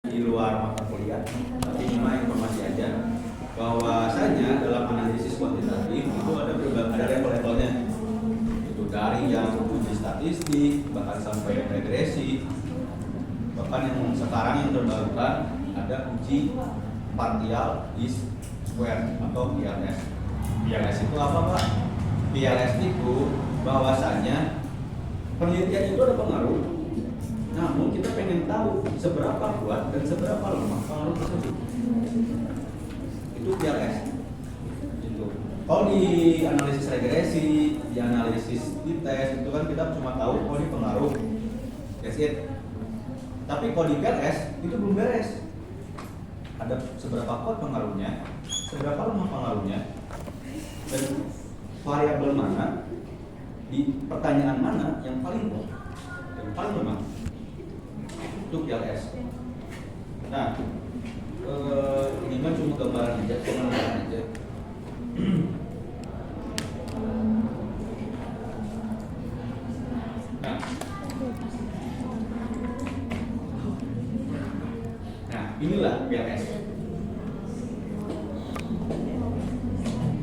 di luar mata kuliah, tapi cuma informasi aja bahwasanya dalam analisis kuantitatif itu ada level-levelnya, itu dari yang uji statistik bahkan sampai regresi, bahkan yang sekarang yang terbarukan ada uji partial least square atau PLS. PLS itu apa Pak? PLS itu bahwasanya penelitian itu ada pengaruh, namun kita pengen tahu seberapa kuat dan seberapa lemah pengaruh tersebut. Itu PLS. Gitu. Kalau di analisis regresi, di analisis di tes itu kan kita cuma tahu oh ini pengaruh, that's it. Tapi kalau di PLS itu belum beres. Ada seberapa kuat pengaruhnya, seberapa lemah pengaruhnya, dan variabel mana di pertanyaan mana yang paling kuat, yang paling lemah. Itu PLS. Nah, ini kan cuma gambaran aja, pengenalan aja. Nah, inilah PLS.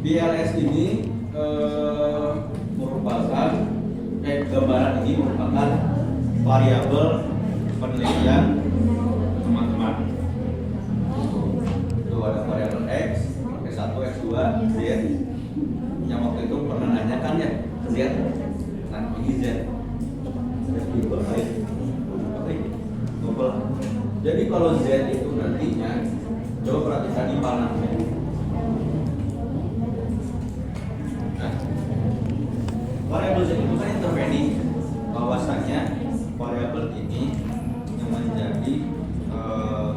PLS ini merupakan gambaran ini merupakan variabel penelitian teman-teman. Itu ada variabel X, X1, X2, Z. Yang waktu itu pernah nanyakan ya, Z. Nah, ini Z. Jadi kalau Z itu nantinya, coba perhatikan di panelnya. Nah, variabel Z itu kan interveni, bahwasannya variabel ini yang menjadi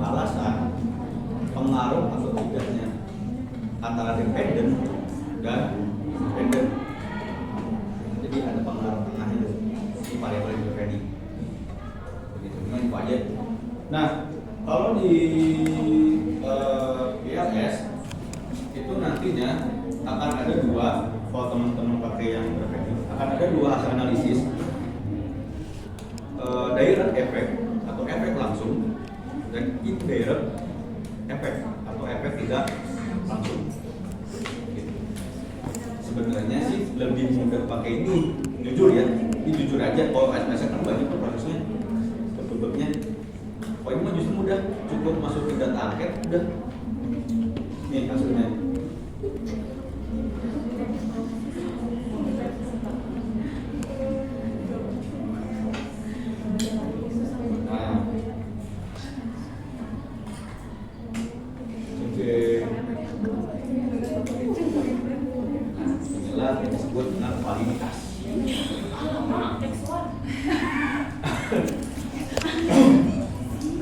alasan pengaruh atau tidaknya antara dependen dan dependen. Jadi ada pengaruh tengahnya di variabel interveni. Begitu, memang itu aja. Nah, kalau di PLS itu nantinya akan ada dua, kalau teman-teman pakai yang interveni, akan ada dua hasil analisis. Direct efek atau efek langsung dan indirect efek atau efek tidak langsung. Gitu. Sebenarnya sih lebih mudah pakai ini, jujur ya, ini jujur aja. Kalau SPSS kan banyak prosesnya, bentuknya. Kalau ini mah justru mudah, cukup masukin data angket, udah. Nih hasilnya.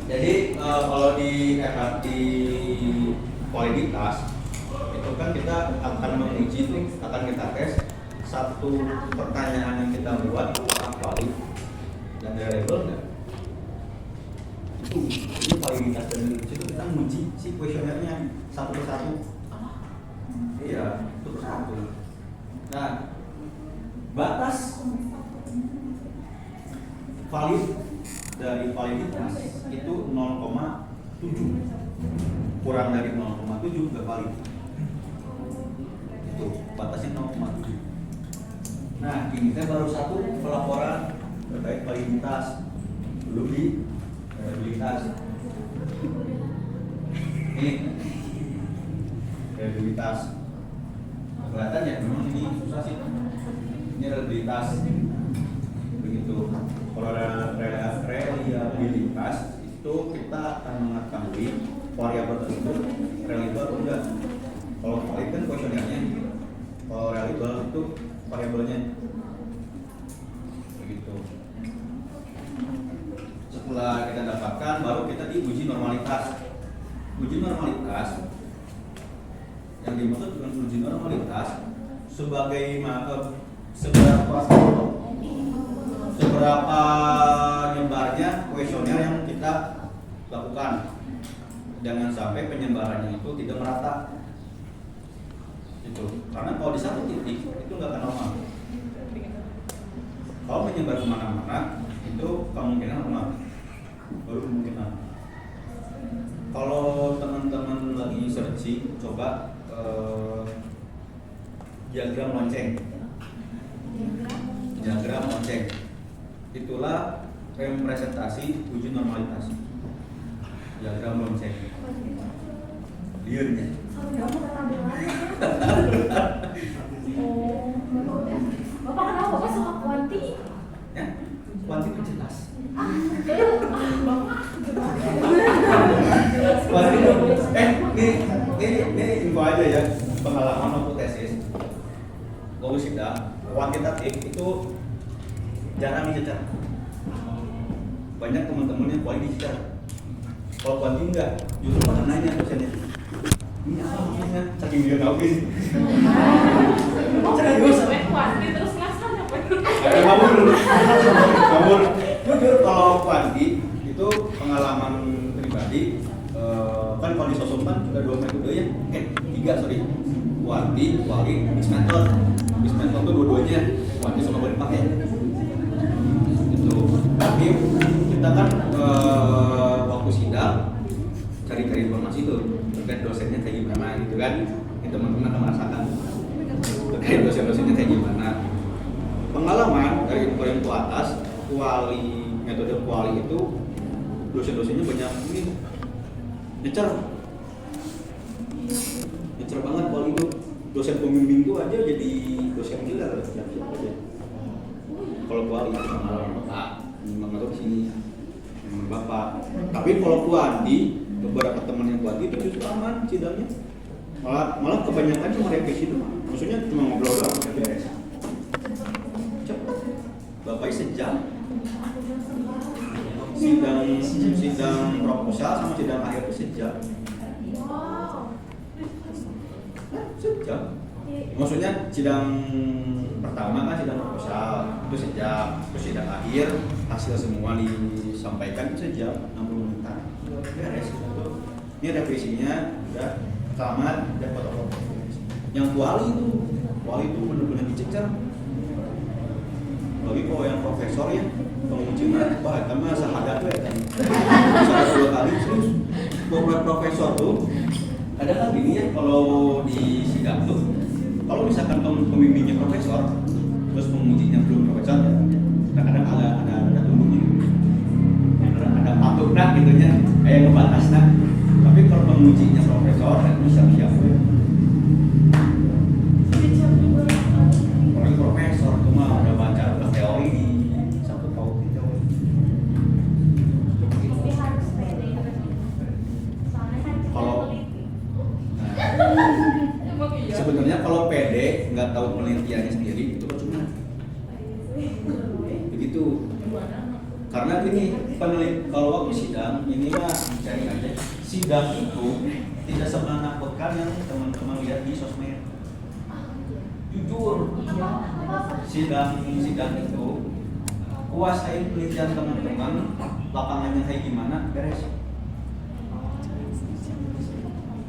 Jadi kalau di RHT validitas itu kan kita akan menguji, akan kita tes satu pertanyaan yang kita buat apakah valid dan reliable enggak. Itu validitas, dan di situ kita menguji si kuesionernya satu persatu. Iya, satu persatu. Nah, batas valid dari validitas itu 0,7, kurang dari 0,7 nggak valid. Itu batasnya 0,7. Nah, ini kita baru satu pelaporan terkait validitas, belum di reliabilitas. Ini reliabilitas. Kelihatan ya, memang ini susah sih. Ini reliabilitas. Begitu. Kalau reliabilitas itu kita akan mengetahui variabel tersebut reliable atau enggak. Kalau valid kan kuesionernya, kalau reliable itu variabelnya. Begitu. Setelah kita dapatkan, baru kita diuji normalitas. Uji normalitas yang dimaksud dengan uji normalitas seberapa nyebarnya kuesioner yang kita lakukan. Jangan sampai penyebarannya itu tidak merata. Itu karena kalau di satu titik itu nggak akan normal. Kalau menyebar kemana-mana itu kemungkinan normal, baru kemungkinan. Kalau teman-teman lagi searching, coba diagram lonceng. Diagram lonceng. Itulah representasi uji normalitas. Diagram lonceng. Liurnya. Bapak kenapa Bapak suka kuanti? Ya, kuanti itu jelas. Kuanti itu, ini info aja ya, pengalaman waktu tesis. Waktu sidang, kuantitatif itu jarang dicecar. Banyak teman-teman yang kuanti dicecar. Kalau kuanti enggak, justru pada nanya dosennya. Ini apa maksudnya? Saking dia tahu sih. Serius? Kuanti terus ngasih apa? Ngawur. Jujur kalau kuanti itu pengalaman pribadi, kan kalau di sosum kan ada 2 metode ya, 3 sorry. Kuanti, kuali, mixed method. Mixed method itu dua-duanya kuanti sama boleh dipakai. Itu. Tapi kita kan waktu sidang cari-cari informasi tuh terkait dosennya kayak gimana gitu kan. Ini teman-teman akan merasakan terkait dosen-dosennya kayak gimana. Pengalaman dari info yang ke atas, metode kuali itu dosen-dosennya banyak ini nyecer banget kuali itu. Dosen pembimbing itu aja jadi dosen gila loh, siapa aja. Kalau kuali itu pengalaman bapak, memang atau di sini bapak. Tapi kalau kuanti, beberapa teman yang kuanti itu justru aman sidangnya. Malah kebanyakan cuma revisi itu, maksudnya cuma ngobrol doang, beres. Bapaknya sejam. Sidang proposal sama sidang akhir itu sejam. Sejam. Maksudnya sidang pertama kan sidang proposal itu sejam, terus sidang akhir hasil semua disampaikan itu sejam, 60 menitan. Beres gitu. Ini revisinya udah selamat, udah foto-foto. Yang kuali itu benar-benar dicecer. Lagi kalau yang profesor ya, pengujian wah itu mah sahadat tuh ya kan. Sahadat 2 kali terus. Beberapa profesor tuh ada kan gini ya, kalau di sidang tuh kalau misalkan pembimbingnya profesor terus pengujinya belum profesor ya kadang-kadang ada tunggunya gitu. Ada patuknya gitu nya kayak ngebatasnya. Tapi kalau pengujinya profesor itu siap-siap ya. Orang profesor tuh mah udah baca teori di satu tahun itu. Tapi harus pede. Soalnya kan Kalau iya. sebenarnya kalau PD nggak tahu penelitiannya sendiri itu percuma. Begitu. Karena gini, kalau waktu sidang ini mah cari aja. Sidang itu tidak semenakutkan yang teman-teman lihat di sosmed. Jujur, sidang itu kuasain penelitian teman-teman, lapangannya kayak gimana, beres.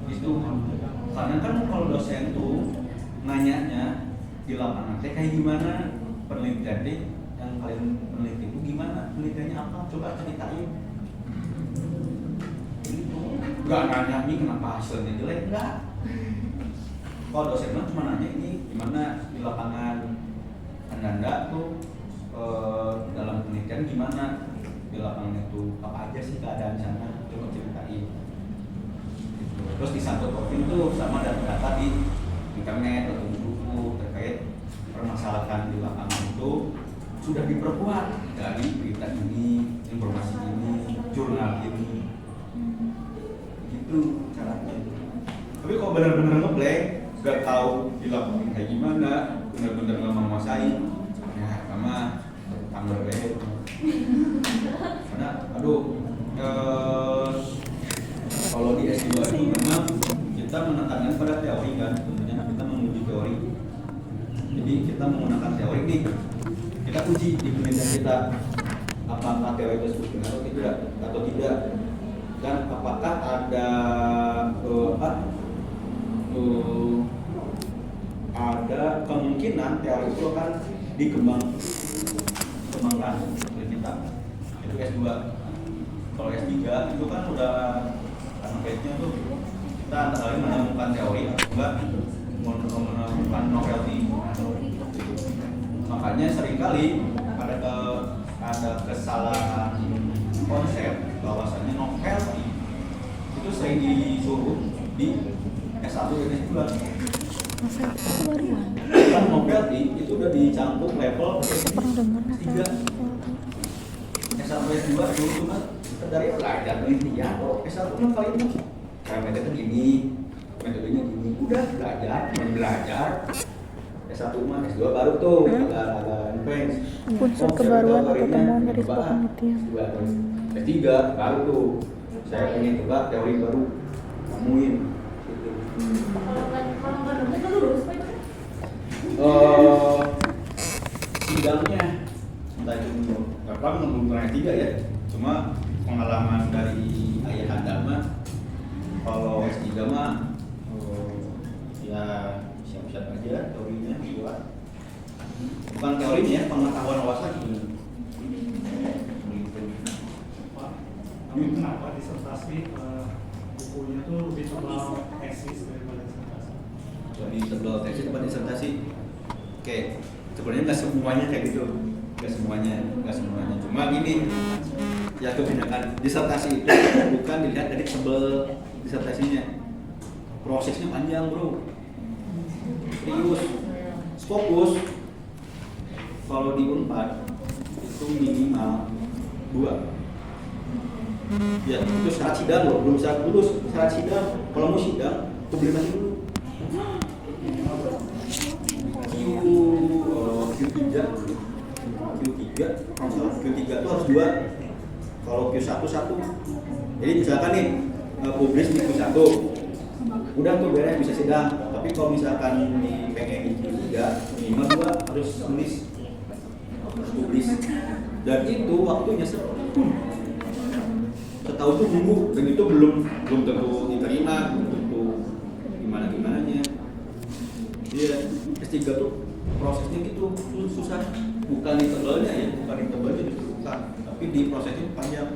Itu karena kan kalau dosen tuh nanyanya di lapangan kayak gimana penelitian yang kalian peneliti itu gimana, penelitiannya apa, coba ceritain. Gitu. Gak nanya nih kenapa hasilnya jelek, enggak. Kalau dosen mah cuma nanya ini gimana di lapangan anda tuh dalam penelitian gimana di lapangan itu, apa aja sih keadaan sana, coba ceritain. Terus disangkut-pautin tuh sama data-data di internet atau di buku terkait permasalahan di lapangan itu sudah diperkuat dari berita ini, informasi ini, jurnal ini. Gitu caranya. Tapi kalau benar-benar ngeblank, gak tahu di lapangan kayak gimana, benar-benar nggak menguasai, ya sama tanggal banget. Karena, kalau di S2 itu memang kita menekankan pada teori kan, tentunya kita menguji teori. Jadi kita menggunakan teori nih, kita uji di penelitian kita apakah teori tersebut benar atau tidak, dan apakah ada ada kemungkinan teori itu akan dikembangkan oleh kita. Itu S2. Kalau S3 itu kan udah karena tuh kita antara lain menemukan teori atau enggak menemukan novelty. Makanya seringkali ada kesalahan konsep bahwasannya novelty itu sering disuruh di S1 dan S2. Novelty itu baruan. Kan novelty itu udah dicampur level Saya pernah dengar S3. novelty. S1 S2 dulu cuma dari belajar penelitian. Kalau S1 kan paling kayak metode ini, metodenya gini, udah belajar, belajar. S1 mah S2 baru tuh agak advance. Unsur kebaruan atau temuan dari sebuah penelitian. S3 baru tuh saya pengen coba teori baru nemuin gitu. Kalau nggak nemu kan lulus Pak itu? Sidangnya entah itu berapa belum pernah S3 ya, cuma pengalaman dari ayahanda mah kalau S3 mah ya siap-siap aja teorinya buat bukan teorinya ya, pengetahuan wawasan gitu. Tapi kenapa disertasi bukunya tuh lebih tebal tesis daripada disertasi? Lebih tebal tesis daripada disertasi. Oke, sebenarnya nggak semuanya kayak gitu, nggak semuanya. Cuma gini, ya kebanyakan disertasi itu bukan dilihat dari tebal disertasinya, prosesnya panjang bro, serius, fokus. Kalau di Unpad itu minimal 2. Ya, itu syarat sidang loh, belum syarat lulus, syarat sidang. Kalau mau sidang, publikasi dulu. Q3 itu harus 2. Kalau Q1 1. Jadi misalkan nih publis di Q1, udah tuh beres bisa sidang. Tapi kalau misalkan pengen di Q3, minimal 2 harus tulis, harus publis. Dan itu waktunya setahun tuh nunggu, dan itu belum tentu diterima, belum tentu gimana-gimananya. Iya, S3 tuh prosesnya gitu susah, bukan di tebalnya ya, justru bukan, tapi di prosesnya panjang.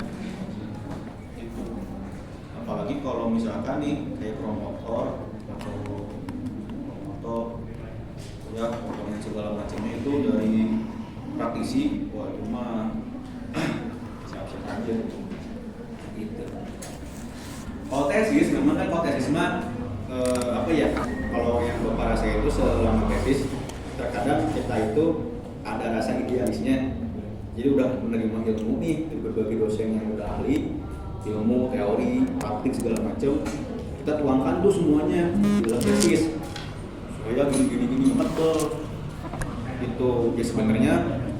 Gitu. Apalagi kalau misalkan nih kayak promotor ya komponen segala macamnya itu dari praktisi, wah itu mah siap-siap aja gitu. Kalau tesis memang kan kalau tesis mah apa ya, kalau yang bapak saya itu selama tesis terkadang kita itu ada rasa idealisnya, jadi udah menerima ilmu nih dari berbagai dosen yang udah ahli ilmu, teori, praktik segala macam, kita tuangkan tuh semuanya di dalam tesis supaya gini betul itu. Ya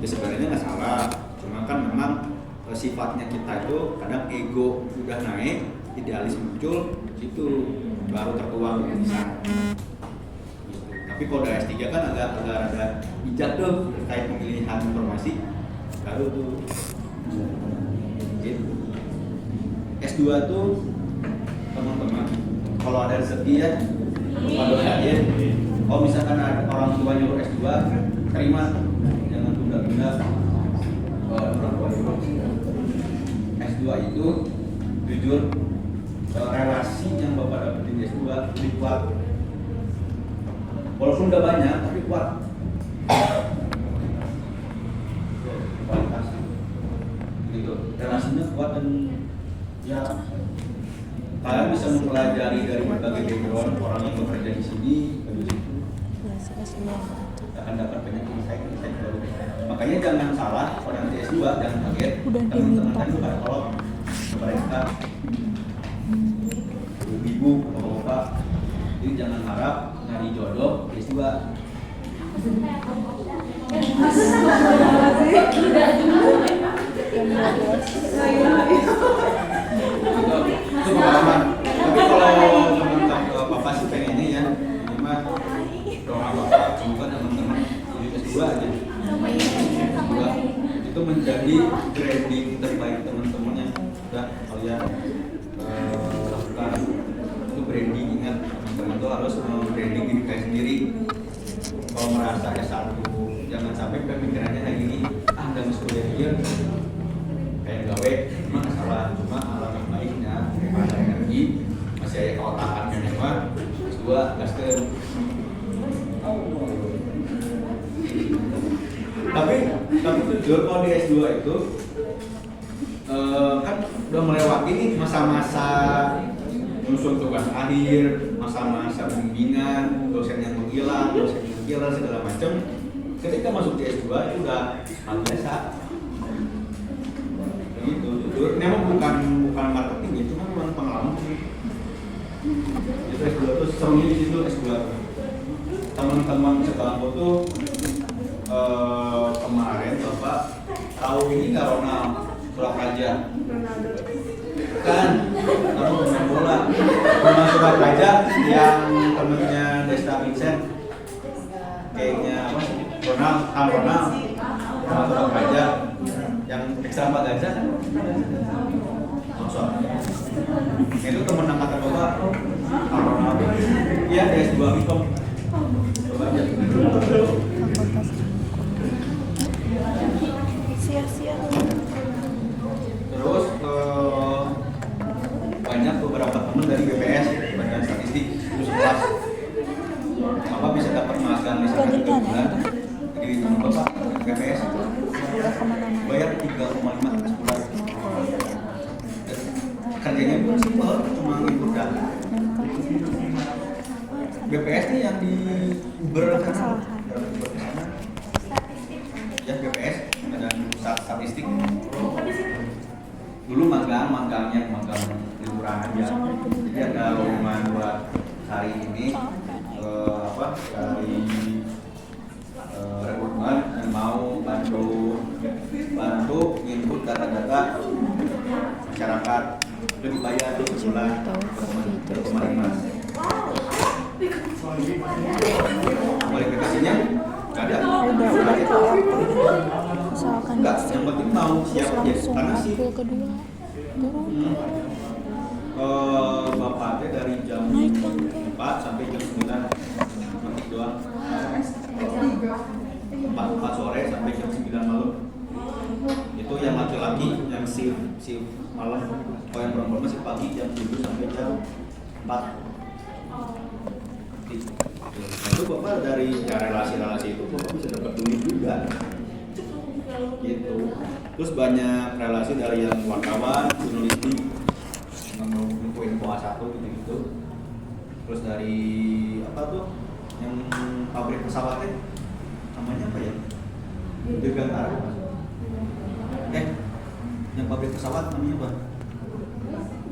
sebenarnya nggak salah, cuma kan memang sifatnya kita itu kadang ego udah naik, idealis muncul, itu baru tertuang bisa. Gitu. Tapi kalau udah S3 kan agak ada bijak tuh terkait pemilihan informasi, baru tuh. Gitu. S2 tuh teman-teman, kalau ada rezeki ya, lupa doa ya. Kalau misalkan ada orang tua nyuruh S2, terima, jangan tunda-tunda. Orang tua nyuruh S2 itu jujur relasi yang bapak dapetin di S2 lebih kuat, walaupun udah banyak tapi kuat kualitas gitu, relasinya kuat. Dan ya kalian bisa mempelajari dari berbagai background orang yang bekerja di sini, akan dapat banyak insight baru. Makanya jangan salah kalau nanti S2, jangan kaget teman-teman tadi pada kalau mereka ibu atau bapak, jadi jangan harap nyari jodoh S2. Itu pengalaman. Tapi kalau teman-teman bapak sih pengennya ya, cuma doa bapak semoga teman-teman jadi S2 aja. S2 itu menjadi grading terbaik teman-teman yang sudah kalian lakukan. Itu branding, ingat teman-teman itu harus branding diri kalian sendiri. Kalau merasa S1 jangan sampai pemikirannya kayak gini, udah masuk kuliah dia kayak gawe, emang salah. Cuma alangkah baiknya daripada energi masih percaya keotakannya nih mah S2 gaskeun. Tapi jujur kalau di S2 itu kan udah melewati nih masa-masa menyusun tugas akhir, masa-masa bimbingan, dosen yang menghilang, dosen yang killer segala macam. Ketika masuk di S2 itu udah hal biasa. Begitu, jujur. Ini emang bukan marketing, itu memang pengalaman. Jadi S2 tuh serunya di situ S2. Teman-teman sekolahku tuh kemarin Bapak tahu ini nggak Ronald Surapraja? Kan, kamu pemain bola. Ronald Surapraja yang temennya Desta Vincent, kayaknya apa sih? Ronald Surapraja yang ekstra Pak Gaza kan? Maksud, itu temen angkatan Bapak. Ronald, iya DS2 Hikom. Coba aja. Fakultas sia-sia. Terus banyak beberapa teman dari BPS, Badan Statistik, itu sekelas. Bapak bisa dapat magang di sana 3 bulan. Jadi teman Bapak BPS Udah kemana-mana. bayar 3,5 sebulan. Kerjanya pun simpel, cuma ngikut data. BPS nih yang di Uber sana. Ya BPS Badan Statistik. Dulu magang liburan aja. Jadi ada lowongan buat hari ini dari rekrutmen yang mau bantu input data-data masyarakat itu dibayar sebulan 3,5. Kualifikasinya nggak ada. Udah misalkan Enggak, yang penting mau siap ya. langsung Karena sih aku kedua turun bapaknya dari jam naik tangga 4 sampai jam 9 nanti doang. 4 sore sampai jam 9 malam. Itu yang laki-laki yang shift malam. Kalau yang perempuan masih pagi jam 7 sampai jam 4. Nah, itu Bapak dari relasi-relasi itu Bapak bisa dapat duit juga. Gitu. Terus banyak relasi dari yang wartawan, jurnalistik, info A1 gitu-gitu. Terus dari apa tuh yang pabrik pesawatnya namanya apa ya? Dirgantara. Yang pabrik pesawat namanya apa?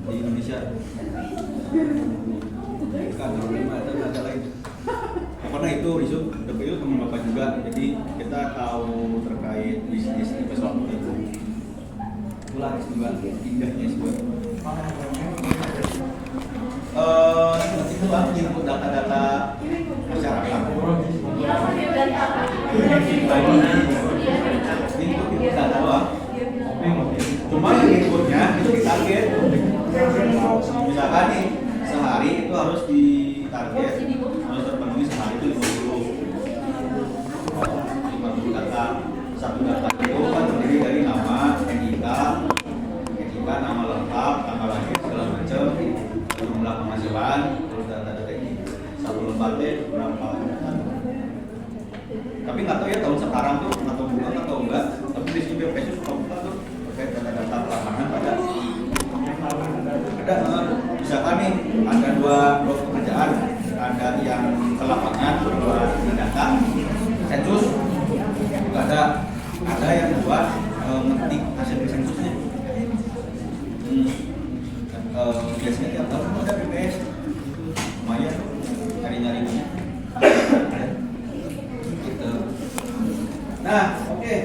Di Indonesia. Kan ada lain. Karena itu isu teman Bapak juga, jadi kita tahu terkait bisnis di pesawat itu. Itulah juga indahnya sebuah. Seperti itu lah input data-data masyarakat. Input data doang. Cuma yang inputnya itu ditarget. Misalkan nih sehari itu harus ditarget, harus terpenuhi sehari itu 50 data. Satu data itu kan terdiri dari nama, NIK, nama lengkap, tanggal lahir segala macam, jumlah penghasilan, terus data-data ini. Satu lembarnya berapa? Tapi nggak tahu ya tahun sekarang tuh atau bukan atau enggak. Tapi di sini BPS suka buka tuh terkait data-data lapangan pada ada misalkan nih ada dua pekerjaan, ada yang ke lapangan, dua di data, sensus, juga ada yang buat ngetik hasil sensusnya. Biasanya tiap tahun ada BPS, lumayan nyari-nyarinya. Gitu. Nah, oke.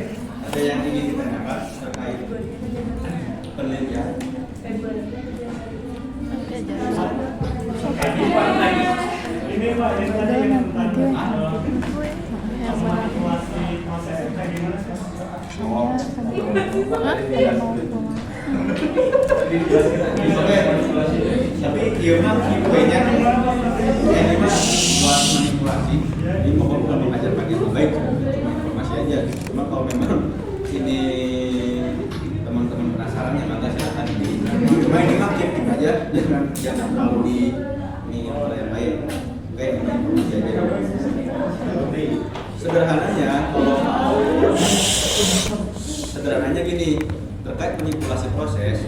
Ada yang ingin ditanyakan terkait penelitian? Ini Pak, ini tadi yang tentang evaluasi proses kayak gimana sih? Tapi dia mah kipunya ini mah buat manipulasi. Ini bukan mengajar pakai baik, cuma informasi aja. Cuma kalau memang ini teman-teman penasaran ya maka silakan. Cuma ini mah kipu aja, jangan jangan terlalu di ini oleh yang lain. Oke, informasi aja. Sederhananya gini, terkait manipulasi proses,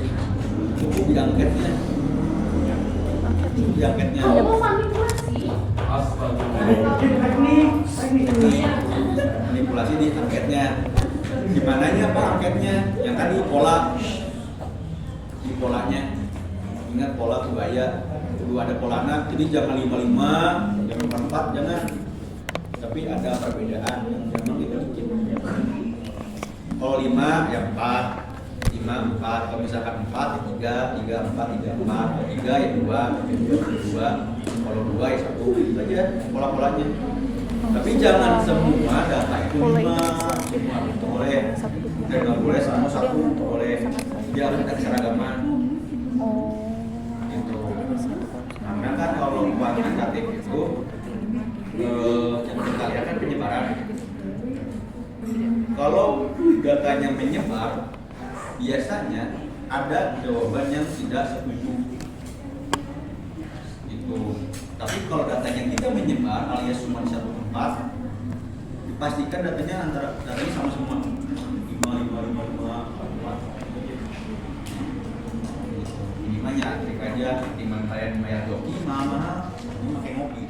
cukup diangketnya. Kamu manipulasi? Manipulasi di angketnya. Gimananya apa angketnya? Yang tadi pola, di polanya. Ingat pola kebaya. Dulu ada polana, jadi jangan 55, jangan 44, jangan. Tapi ada perbedaan yang memang kita bikin. Kalau 5 ya 4, 5, 4. Kalau misalkan 4 ya 3, 3, 4, 3, 4. Kalau 3 ya 2, 2. Kalau 2 ya 1. Itu aja pola-polanya. Tapi jangan semua data itu 5, semua itu boleh. Dan nggak boleh semua 1 boleh. Biar ada keseragaman. Gitu. Karena kan kalau kuantitatif itu yang kita lihat kan penyebaran. Kalau datanya menyebar, biasanya ada jawaban yang tidak setuju. Itu. Tapi kalau datanya tidak menyebar alias cuma di satu tempat, dipastikan datanya sama semua. 5, 5, 5, 5, 4. Ini mah nyatrik aja, timan kalian bayar joki, mahal, ini pakai ngopi.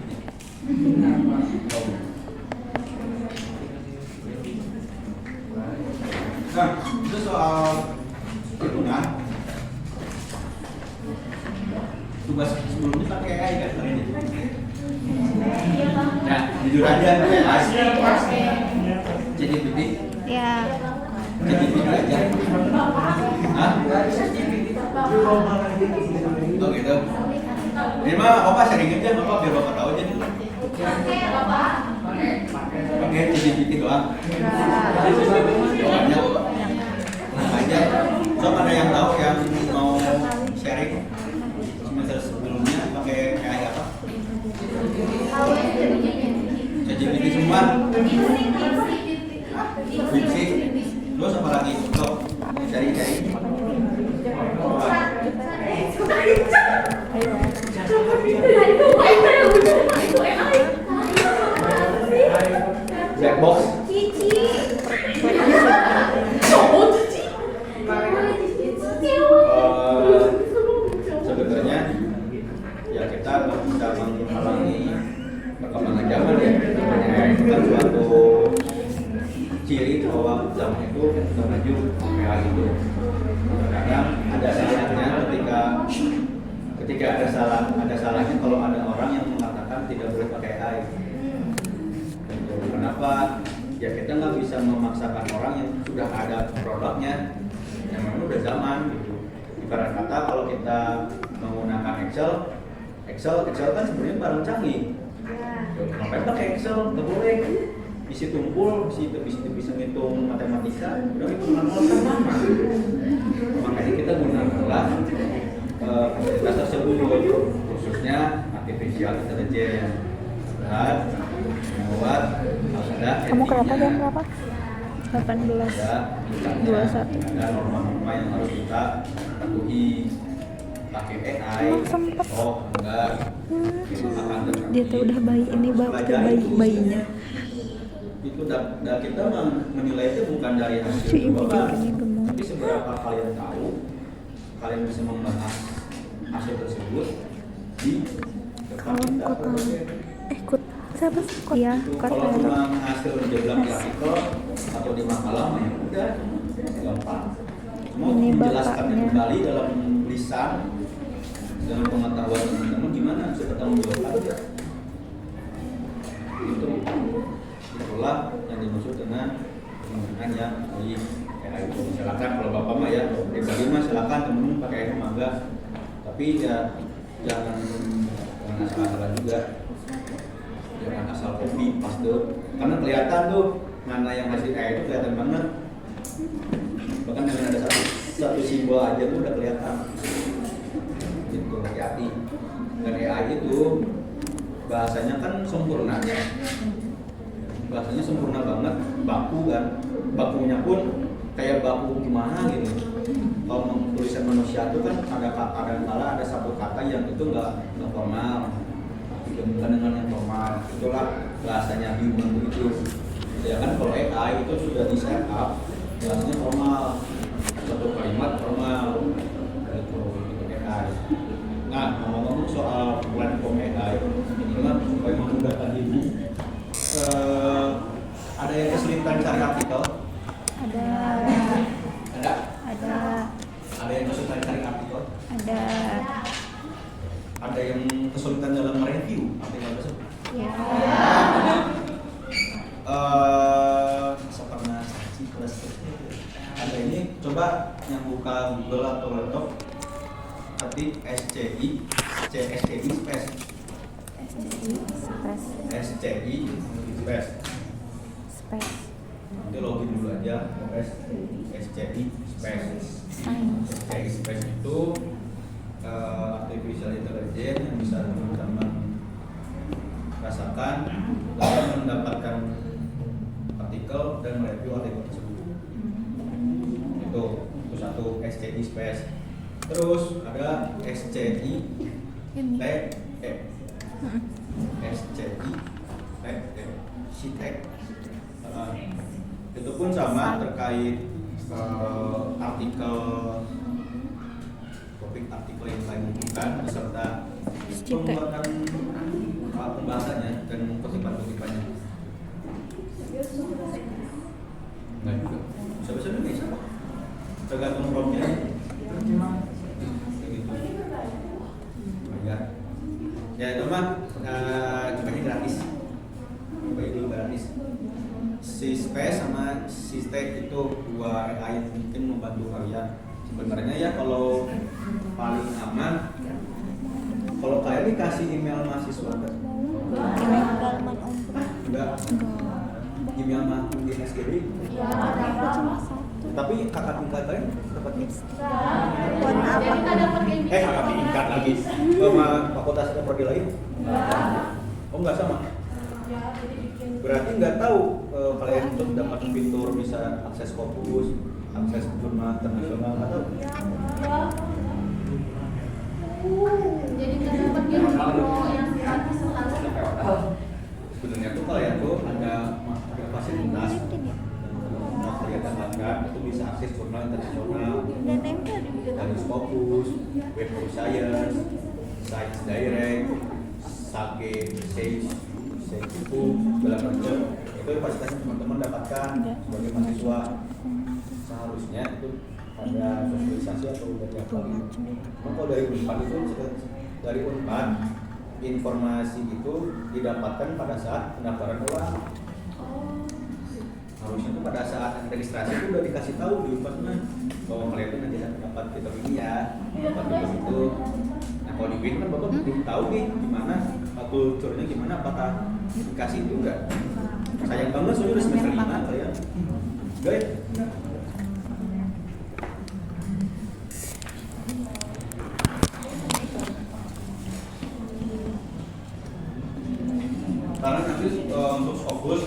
Nah, itu soal hitungan. Tugas sebelumnya pakai AI kan kali ini. Nah, jujur aja pakai ChatGPT. Ya. ChatGPT aja. Hah? Oh gitu. Ini mah Opa sharing aja, Bapak biar Bapak tahu aja nih. Pakai ChatGPT doang. Doanya aja. So ada yang tahu yang mau sharing semester sebelumnya pakai AI apa? ChatGPT semua. Fiksi. Terus apa lagi? Sok cari-cari. Black box. Sebetulnya ya kita nggak bisa menghalangi perkembangan zaman ya. Itu kan suatu ciri bahwa zaman itu sudah maju kayak itu. Kadang ada salahnya ketika ada salahnya kalau ada orang yang mengatakan tidak boleh pakai AI. Kenapa? Ya kita nggak bisa memaksakan orang yang sudah ada produknya, yang memang udah zaman gitu. Ibarat kata kalau kita menggunakan Excel kan sebenarnya barang canggih. Ngapain pakai Excel? Nggak boleh. Isi tumpul, bisa ngitung matematika, udah itu manual kan lama. Makanya kita gunakanlah fasilitas tersebut, khususnya artificial intelligence. Dan membuat ada Kamu kenapa jam berapa? 18. ada norma-norma yang harus kita patuhi. Pakai AI, oh enggak, Dia tuh udah bayi ini bayinya. Itu kita menilai itu bukan dari hasil percobaan, tapi seberapa kalian tahu, kalian bisa membahas hasil tersebut di depan kita. Siapa sih? Ya, Kalau memang hasil menjeblak di artikel atau di makalah, ya udah gampang. Mau menjelaskannya kembali dalam lisan dengan pengetahuan teman-teman gimana bisa bertanggung jawab aja. Itulah yang dimaksud dengan penggunaan yang di AI itu. Silakan kalau bapak mah ya, pribadi mah silakan temen-temen pakai AI mah enggak. Tapi ya jangan asal-asalan juga. Jangan asal copy paste. Karena kelihatan tuh mana yang hasil AI itu kelihatan banget. Bahkan dengan ada satu simbol aja tuh udah kelihatan. Itu hati-hati. Dan AI itu bahasanya kan sempurna ya. Bahasanya sempurna banget, baku kan. Bakunya pun kayak baku gimana gitu. kalau tulisan manusia itu kan ada satu kata yang itu nggak formal, bukan dengan yang formal, itulah bahasanya human begitu. Ya kan kalau AI itu sudah di set up bahasanya formal, satu kalimat formal itu AI. Nah, ngomong-ngomong soal platform AI, ini kan supaya memudahkan ibu, ada yang kesulitan cari artikel? Ada. Ada yang kesulitan cari artikel? Ada. Ada yang kesulitan dalam mereview artikel tersebut? Ya. Pernah saksi plus ada ini, coba yang buka Google atau laptop ketik SCI space nanti login dulu aja SCI space itu artificial intelligence yang bisa teman-teman rasakan dalam mendapatkan artikel dan mereview artikel tersebut. Itu satu SCI space. Terus ada SCI tag SCI itu pun sama terkait topik artikel yang saya butuhkan beserta pembuatan pembahasannya dan kutipan-kutipannya. Enggak juga. Bisa Indonesia kok. Tergantung promnya. Ya itu mah cobanya gratis. Coba dulu gratis. Si Space sama si Stack itu dua AI yang mungkin membantu kalian. Sebenarnya ya kalau paling aman, kalau kalian dikasih email mahasiswa enggak? Enggak. Email mahasiswa di SGD? Ya, ada cuma satu. Tapi kakak tingkat kalian dapat Kakak tingkat lagi sama fakultas atau prodi lain? Oh enggak sama? Berarti nggak tahu kalian untuk dapat fitur bisa akses Scopus, akses jurnal internasional atau? Jadi nggak dapat info yang gratis Sebenarnya tuh kalian tuh ada fasilitas yang kalian dapatkan itu bisa akses jurnal internasional dari Scopus, Web of Science, Science Direct, Sage, Sage itu segala macam itu fasilitas teman-teman dapatkan sebagai mahasiswa. Seharusnya itu ada sosialisasi atau dari apa gitu. Kalau dari Unpad itu informasi itu didapatkan pada saat pendaftaran ulang. Harusnya itu pada saat registrasi itu udah dikasih tahu di Unpadnya bahwa kalian itu nanti akan dapat fitur ini ya, dapat fitur itu. Nah kalau di Win kan bapak belum tahu nih gimana kulturnya gimana, apakah dikasih itu enggak? Sayang banget soalnya udah semester 5 kalian. Guys. Karena nanti untuk fokus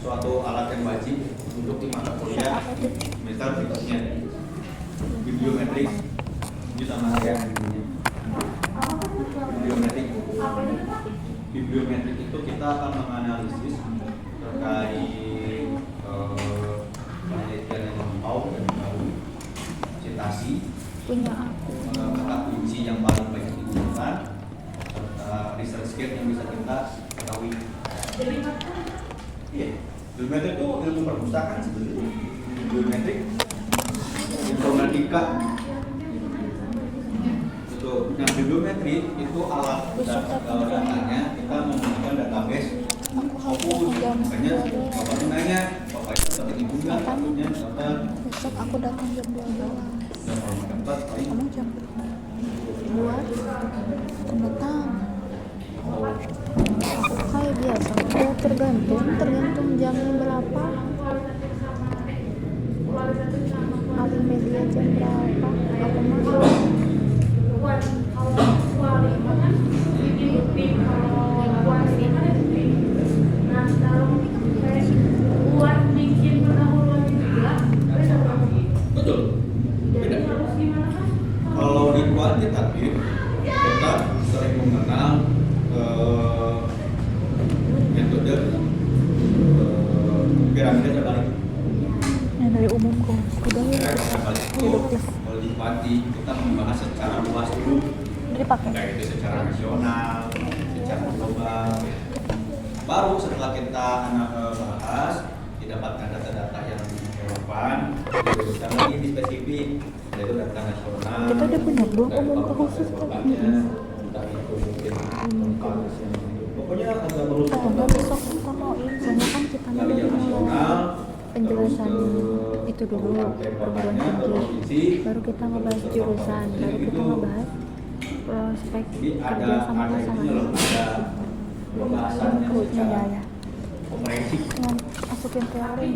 suatu alat yang wajib untuk di mata kuliah, misal fiturnya bibliometrik, itu sama kayak bibliometrik itu kita akan menganalisis terkait penelitian yang lampau dan baru, citasi, kata kunci yang paling banyak digunakan, serta research gate yang bisa kita ketahui. Iya, bibliometrik itu ilmu perpustakaan sebenarnya. Bibliometrik, informatika. Nah, bibliometri itu alat datanya kita menggunakan database. Makanya bapak nanya, bapak itu dapat ibu nggak? Takutnya dapat. Besok aku datang jam 12. Dapat paling. Kamu jam 2 aku datang. Kayak biasa, aku tergantung jamnya berapa. Alih media jam berapa? Aku masuk. kuantitatif kita sering mengenal metode piramida terbalik. Yang dari umum kok udah ya. Piramida terbalik itu kalau di kuanti kita membahas secara luas dulu, Dipakai. baik itu secara nasional, secara global. Baru setelah kita bahas, didapatkan data-data yang relevan, diteruskan lagi di spesifik, yaitu data nasional. Kita udah punya belum dari umum ke kabupaten khusus kotanya, entah itu mungkin kampus yang pokoknya agak Oh, nggak besok kita mau ini, soalnya kan kita dari yang nasional, penjelasan terus itu dulu kabupaten perguruan kotanya, tinggi, provinsi, baru kita ngebahas terus jurusan, provinsi baru kita gitu. ngebahas prospek Jadi kerja sama ada pasangan. ininya loh, ada pembahasannya Perutnya ya secara ya. komprehensif. Yang masukin teori.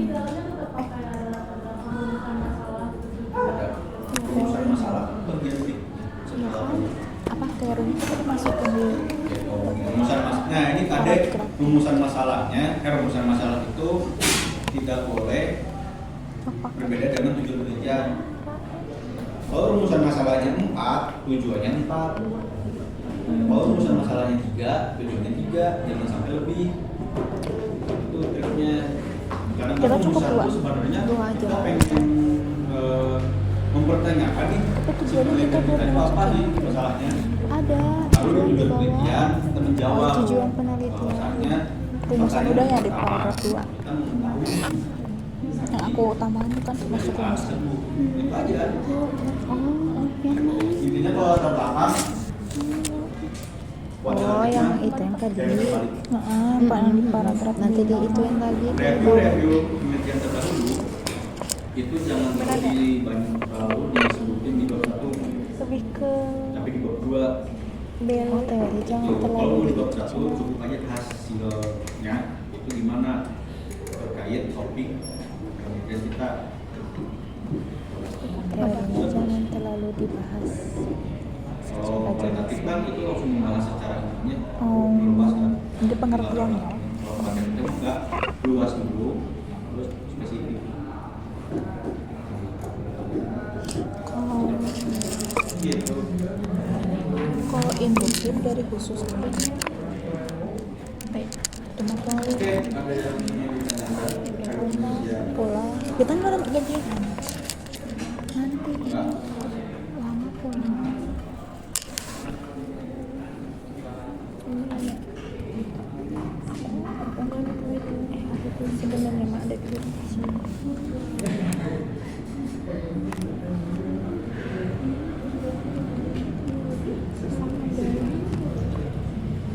Ada rumusan masalah bagian sih setelah Apa teorinya kita masukin di rumusan nah ini ada rumusan masalahnya. Rumusan masalah itu tidak boleh apa? berbeda dengan tujuan penelitian. Kalau rumusan masalahnya 4, tujuannya 4. Kalau rumusan masalahnya 3, tujuannya 3, jangan sampai lebih. Itu triknya. Karena Kita cukup rumusan dua. itu sebenarnya Dua aja. kita pengen mempertanyakan nih Tapi tujuannya kita belum itu apa sih dimasukin. masalahnya. Ada Lalu tujuan di di tujuan bawah. penelitian kita menjawab. Tujuan penelitian. Bahwasanya Rumusan udah ya di paragraf 2. kita mengetahui Yang aku utamain itu kan masuk rumusan. itu aja. Oh, yang mana? Intinya kalau ada belakang Oh, yang itu yang tadi. Pak yang di paragraf nanti di itu yang lagi. review penelitian terdahulu itu jangan terlalu banyak terlalu disebutin di bab 1, Lebih ke tapi di bab 2 bel teori jangan itu. terlalu Kalau di bab 1 dikecil. cukup aja hasilnya itu gimana terkait topik penelitian kita. Teorinya jangan terlalu dibahas. Kalau kualitatif kan itu langsung membahas secara intinya, Oh, luas kan. itu pengertiannya. Kalau kualitatif enggak, luas dulu, terus spesifik. Kalau Gitu. kalau induktif dari khusus baik cuma kali Oke, ada yang ingin ditanyakan? Ya. pulang kita nggak ada gajian nanti lama pulang aku nggak ada duit ada duit sebenarnya mah ada duit di sini.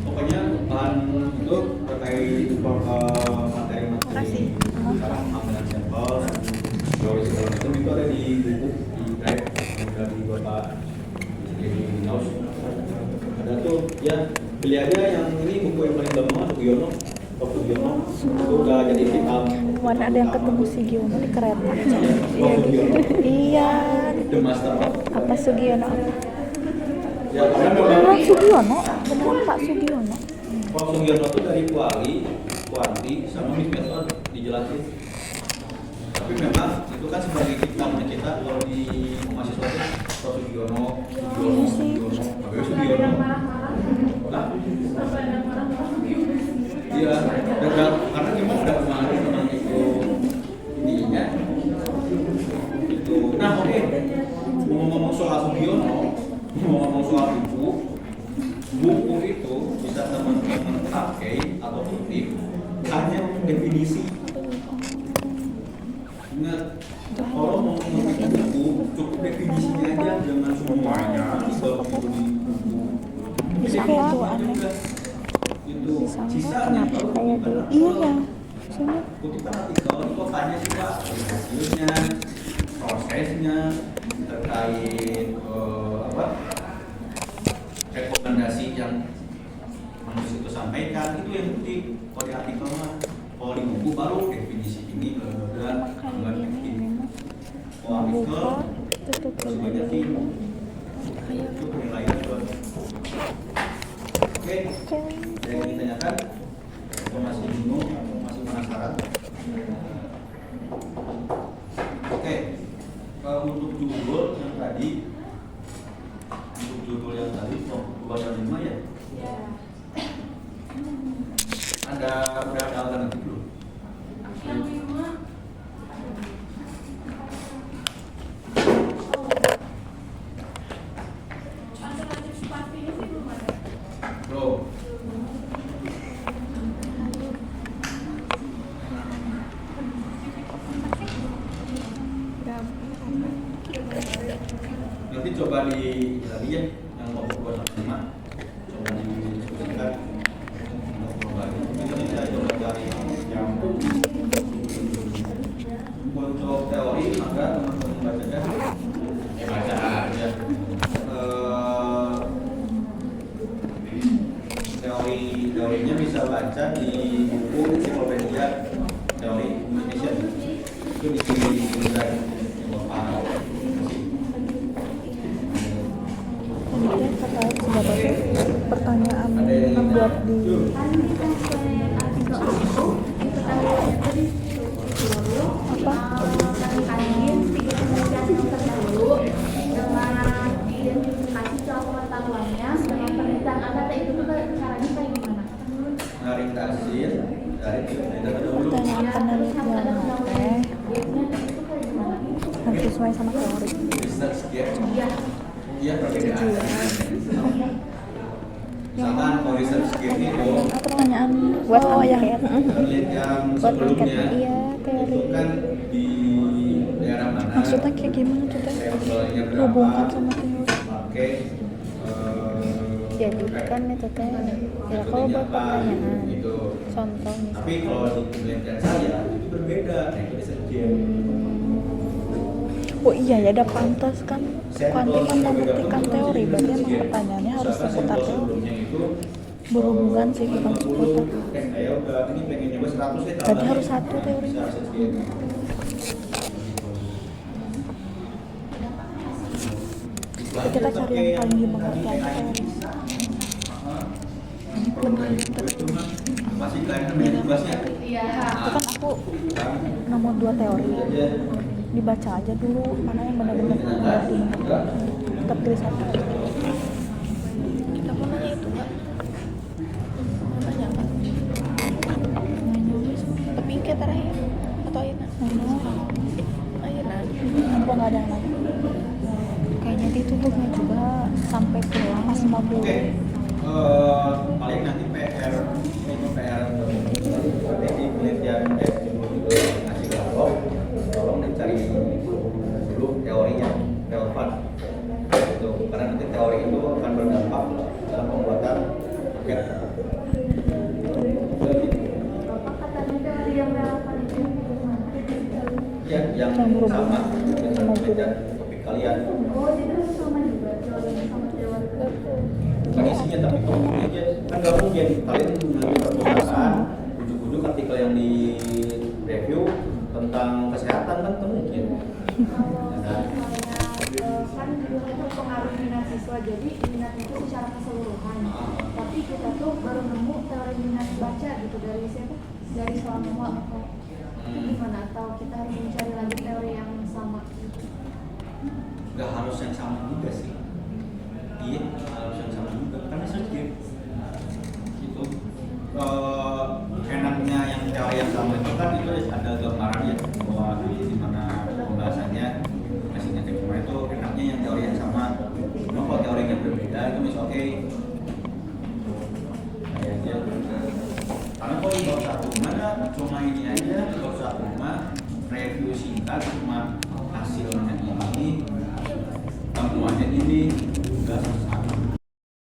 Pokoknya bahan itu terkait materi-materi cara pengambilan sampel dan teori segala macam itu ada di buku di drive yang dari Bapak di House. Ada tuh ya, pilih aja yang ini buku yang paling gampang Sugiono. Sugiono itu udah jadi vital. Mana ada yang ketemu si Giono di kereta? Iya gitu. Iya. The Master of Apa Sugiono? ya karena Beneran memang Sugiono? Beneran Pak Sugiono? Pak Sugiono itu dari kuanti sama mix method dijelasin. Tapi memang itu kan sebagai kitabnya kita kalau di mahasiswa itu Pak Sugiono, Sugiono. Nah, iya, karena gimana udah kemarin memang itu ininya itu. Nah oke, mau ngomong soal Sugiono, mau ngomong soal buku itu bisa teman-teman pakai atau kutip hanya definisi. Ingat, kalau mau ngerti buku cukup definisinya aja, jangan semuanya bisa buku. Bisa kayak tuh aneh. Itu Bisa enggak sisanya kenapa kalau kayak kutipan dulu? Iya ya. Sini. kutipan artikel itu tanya sih Pak hasilnya, prosesnya terkait apa rekomendasi yang manusia itu sampaikan, itu yang kutip. Kalau di artikel mah, kalau di buku baru definisi ini benar Makan ini memang kalau artikel buka tutup harus dulu. banyakin itu penilaian buat. Oke, Oke. yang ingin ditanyakan atau masih bingung atau masih penasaran? Oke, untuk judul yang tadi, untuk judul yang tadi bukan yang 5 ya? Ya. Udah ada alternatif belum? Yang 5 alternatif sepertinya sih belum ada. Belum. Nanti coba di tadi ya yang kelompok 2 sampai 5 coba diskusikan untuk kembali. Ini saya coba cari yang untuk teori maka teman-teman baca aja. Teorinya bisa baca di buku ensiklopedia teori Indonesia itu di sini dari Bapak. Kemudian terkait sebagai pertanyaan yang buat di pertanyaan penelitian harus sesuai sama teori. Iya, perbedaan. Misalkan kalau research game itu Pertanyaan buat penelitian buat angket sebelumnya iya teori. itu kan di daerah mana Maksudnya kayak gimana tuh teh? sampelnya berapa Hubungkan sama teori. pakai Jadi kan itu teh ya kalau buat pertanyaan gitu. contoh Tapi misalnya. kalau di penelitian saya itu berbeda, nah itu research game. Oh iya ya, ada pantas kan kuantum kan membuktikan teori, berarti emang pertanyaannya harus seputar teori. Sebelumnya itu Berhubungan sih bukan seputar. saya udah ini pengen nyoba 100 deh. Berarti harus satu teorinya. Bisa research game. Kita cari yang paling dimengerti aja teori. Masih kalian namanya tugasnya. Iya. Itu kan aku nomor 2 teori. Dibaca aja dulu mana yang benar-benar dimengerti. Kita pilih satu. Kita mau nanya itu nggak? Mau nanya apa? Tapi kayak terakhir atau Aina? Aina. Kenapa nggak ada yang lain? Kayaknya ditutupnya juga sampai pulang pas mau Oke. pulang. Paling nanti PR itu PR strategi penelitian ngasih kelompok tolong dicari dulu teori yang relevan itu karena nanti teori itu akan berdampak dalam pembuatan paket. Bapak katanya teori yang relevan itu Ya, yang sama dengan penelitian topik kalian. oh jadi harus sama juga teori sama teori. Bukan isinya tapi topiknya aja. Kan nggak mungkin kalian mengambil perpustakaan ujuk-ujuk artikel yang di review tentang kesehatan kan nggak mungkin. Kan juga itu pengaruh minat siswa, jadi minat itu secara keseluruhan. Tapi kita tuh baru nemu teori minat baca gitu dari siapa? Dari Soalmoa. Itu gimana? Atau kita harus mencari lagi teori yang sama? Nggak harus yang sama juga sih. Iya, harus yang sama juga karena research game itu enaknya yang teori yang sama itu kan itu ada gambaran ya bahwa di mana pembahasannya hasilnya kayak gimana itu enaknya yang teori yang sama. Cuma kalau teorinya berbeda itu masih oke. Kayak aja. Karena kalau di bab 1 mana cuma ini aja di bab 1 mah review singkat cuma hasilnya ini temuannya ini